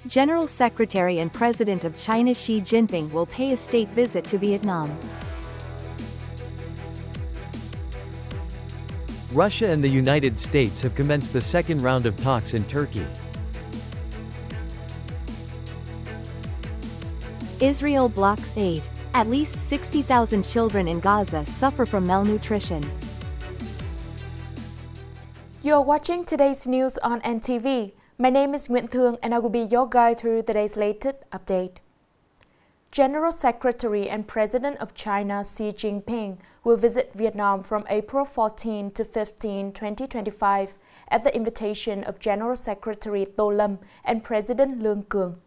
General Secretary and President of China Xi Jinping will pay a state visit to Vietnam. Russia and the United States have commenced the second round of talks in Turkey. Israel blocks aid. At least 60,000 children in Gaza suffer from malnutrition. You are watching today's news on NTV. My name is Nguyễn Thị and I will be your guide through today's latest update. General Secretary and President of China Xi Jinping will visit Vietnam from April 14 to 15, 2025 at the invitation of General Secretary Tô Lâm and President Lương Cường.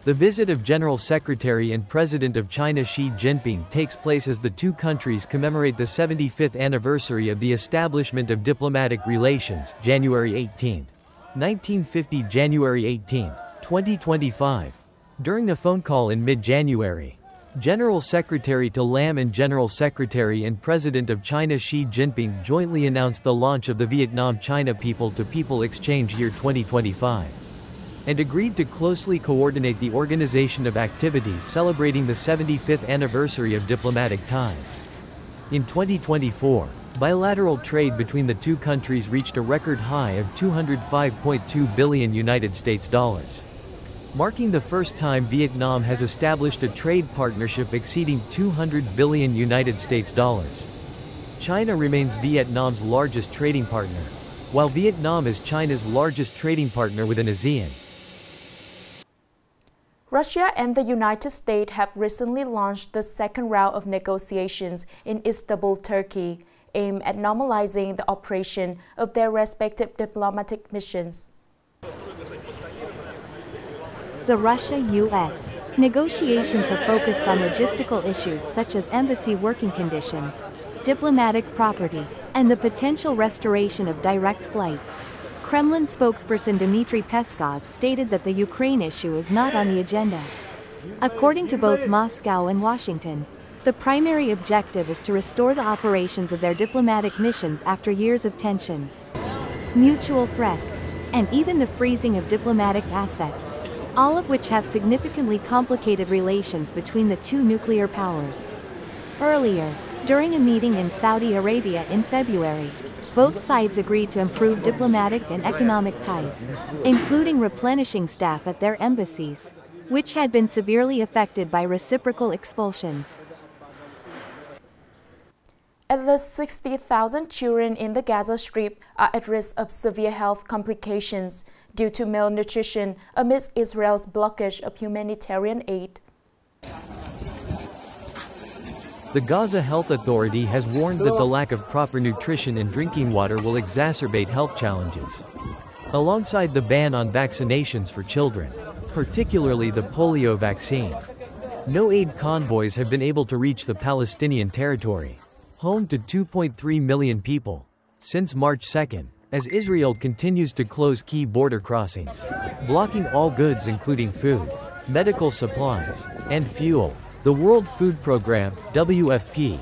The visit of General Secretary and President of China Xi Jinping takes place as the two countries commemorate the 75th anniversary of the establishment of diplomatic relations, January 18, 1950 January 18, 2025. During a phone call in mid-January, General Secretary Tô Lâm and General Secretary and President of China Xi Jinping jointly announced the launch of the Vietnam-China People-to-People Exchange Year 2025. And agreed to closely coordinate the organization of activities celebrating the 75th anniversary of diplomatic ties. In 2024, bilateral trade between the two countries reached a record high of $205.2 billion United States dollars, marking the first time Vietnam has established a trade partnership exceeding $200 billion United States dollars. China remains Vietnam's largest trading partner, while Vietnam is China's largest trading partner within ASEAN. Russia and the United States have recently launched the second round of negotiations in Istanbul, Turkey, aimed at normalizing the operation of their respective diplomatic missions. The Russia-US negotiations have focused on logistical issues such as embassy working conditions, diplomatic property, and the potential restoration of direct flights. Kremlin spokesperson Dmitry Peskov stated that the Ukraine issue is not on the agenda. According to both Moscow and Washington, the primary objective is to restore the operations of their diplomatic missions after years of tensions, mutual threats, and even the freezing of diplomatic assets, all of which have significantly complicated relations between the two nuclear powers. Earlier, during a meeting in Saudi Arabia in February, both sides agreed to improve diplomatic and economic ties, including replenishing staff at their embassies, which had been severely affected by reciprocal expulsions. At least 60,000 children in the Gaza Strip are at risk of severe health complications due to malnutrition amidst Israel's blockage of humanitarian aid. The Gaza Health Authority has warned that the lack of proper nutrition and drinking water will exacerbate health challenges. Alongside the ban on vaccinations for children, particularly the polio vaccine, no aid convoys have been able to reach the Palestinian territory, home to 2.3 million people, since March 2, as Israel continues to close key border crossings, blocking all goods including food, medical supplies, and fuel. The World Food Programme, WFP,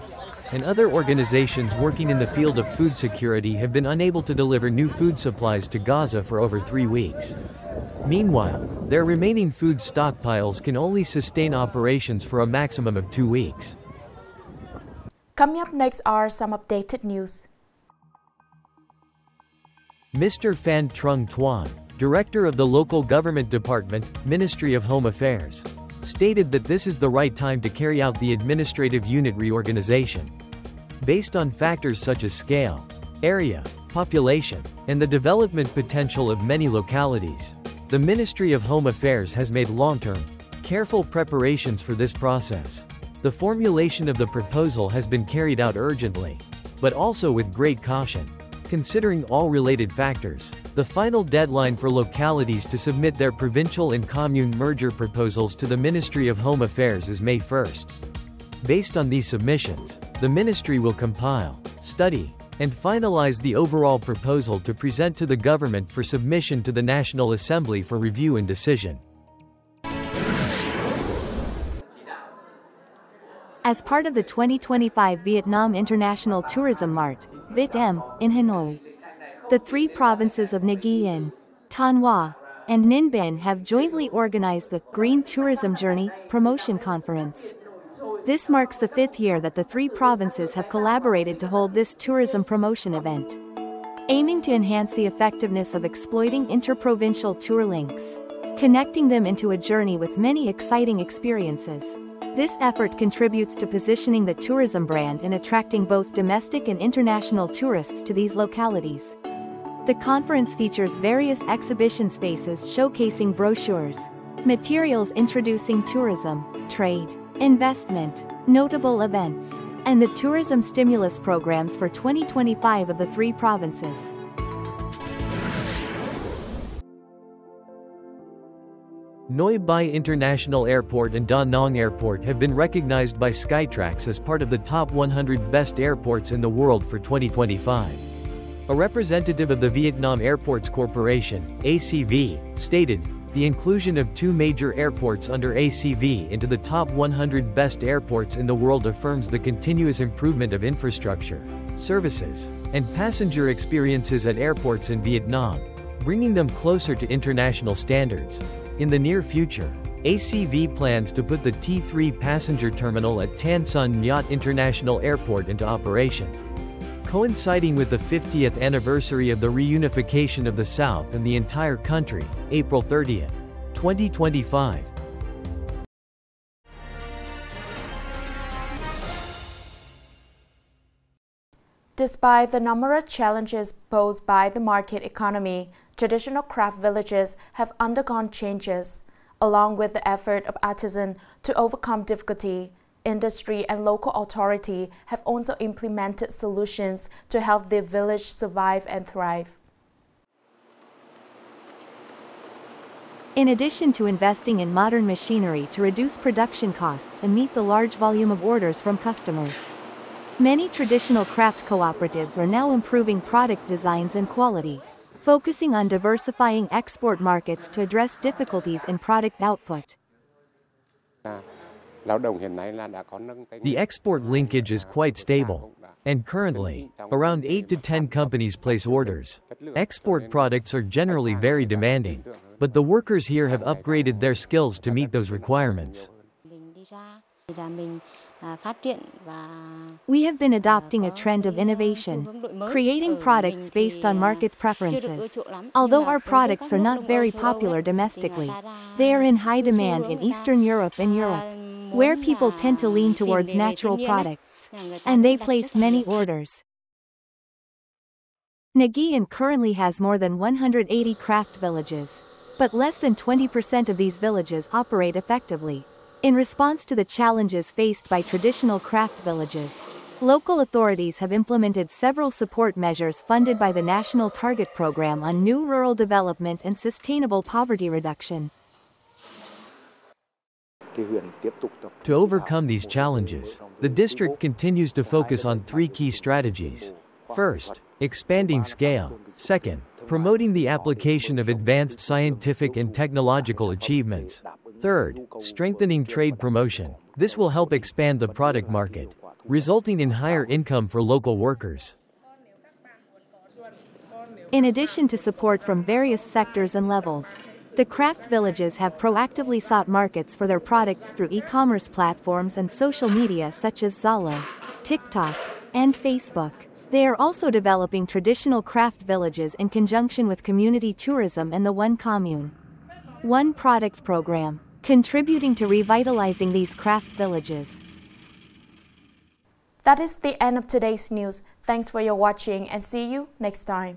and other organizations working in the field of food security have been unable to deliver new food supplies to Gaza for over 3 weeks. Meanwhile, their remaining food stockpiles can only sustain operations for a maximum of 2 weeks. Coming up next are some updated news. Mr. Phan Trung Tuan, Director of the Local Government Department, Ministry of Home Affairs, stated that this is the right time to carry out the administrative unit reorganization. Based on factors such as scale, area, population, and the development potential of many localities, the Ministry of Home Affairs has made long-term, careful preparations for this process. The formulation of the proposal has been carried out urgently, but also with great caution. Considering all related factors, the final deadline for localities to submit their provincial and commune merger proposals to the Ministry of Home Affairs is May 1st. Based on these submissions, the Ministry will compile, study, and finalize the overall proposal to present to the government for submission to the National Assembly for review and decision. As part of the 2025 Vietnam International Tourism Mart, VITM, in Hanoi, the 3 provinces of Nghệ An, Thanh Hóa, and Ninh have jointly organized the Green Tourism Journey Promotion Conference. This marks the 5th year that the 3 provinces have collaborated to hold this tourism promotion event, aiming to enhance the effectiveness of exploiting interprovincial tour links, connecting them into a journey with many exciting experiences. This effort contributes to positioning the tourism brand and attracting both domestic and international tourists to these localities. The conference features various exhibition spaces showcasing brochures, materials introducing tourism, trade, investment, notable events, and the tourism stimulus programs for 2025 of the 3 provinces. Noi Bai International Airport and Da Nang Airport have been recognized by Skytrax as part of the top 100 best airports in the world for 2025. A representative of the Vietnam Airports Corporation, ACV, stated, "The inclusion of 2 major airports under ACV into the top 100 best airports in the world affirms the continuous improvement of infrastructure, services, and passenger experiences at airports in Vietnam, bringing them closer to international standards." In the near future, ACV plans to put the T3 passenger terminal at Tan Son Nhat International Airport into operation, coinciding with the 50th anniversary of the reunification of the South and the entire country, April 30, 2025. Despite the numerous challenges posed by the market economy, traditional craft villages have undergone changes. Along with the effort of artisans to overcome difficulty, industry and local authority have also implemented solutions to help the village survive and thrive. In addition to investing in modern machinery to reduce production costs and meet the large volume of orders from customers, many traditional craft cooperatives are now improving product designs and quality, focusing on diversifying export markets to address difficulties in product output. The export linkage is quite stable, and currently, around 8 to 10 companies place orders. Export products are generally very demanding, but the workers here have upgraded their skills to meet those requirements. We have been adopting a trend of innovation, creating products based on market preferences. Although our products are not very popular domestically, they are in high demand in Eastern Europe and Europe, where people tend to lean towards natural products, and they place many orders. Nghệ An currently has more than 180 craft villages, but less than 20% of these villages operate effectively. In response to the challenges faced by traditional craft villages, local authorities have implemented several support measures funded by the National Target Program on New Rural Development and Sustainable Poverty Reduction. To overcome these challenges, the district continues to focus on 3 key strategies. First, expanding scale. Second, promoting the application of advanced scientific and technological achievements. Third, strengthening trade promotion. This will help expand the product market, resulting in higher income for local workers. In addition to support from various sectors and levels, the craft villages have proactively sought markets for their products through e-commerce platforms and social media such as Zalo, TikTok, and Facebook. They are also developing traditional craft villages in conjunction with community tourism and the One Commune, One Product program, contributing to revitalizing these craft villages. That is the end of today's news. Thanks for your watching and see you next time.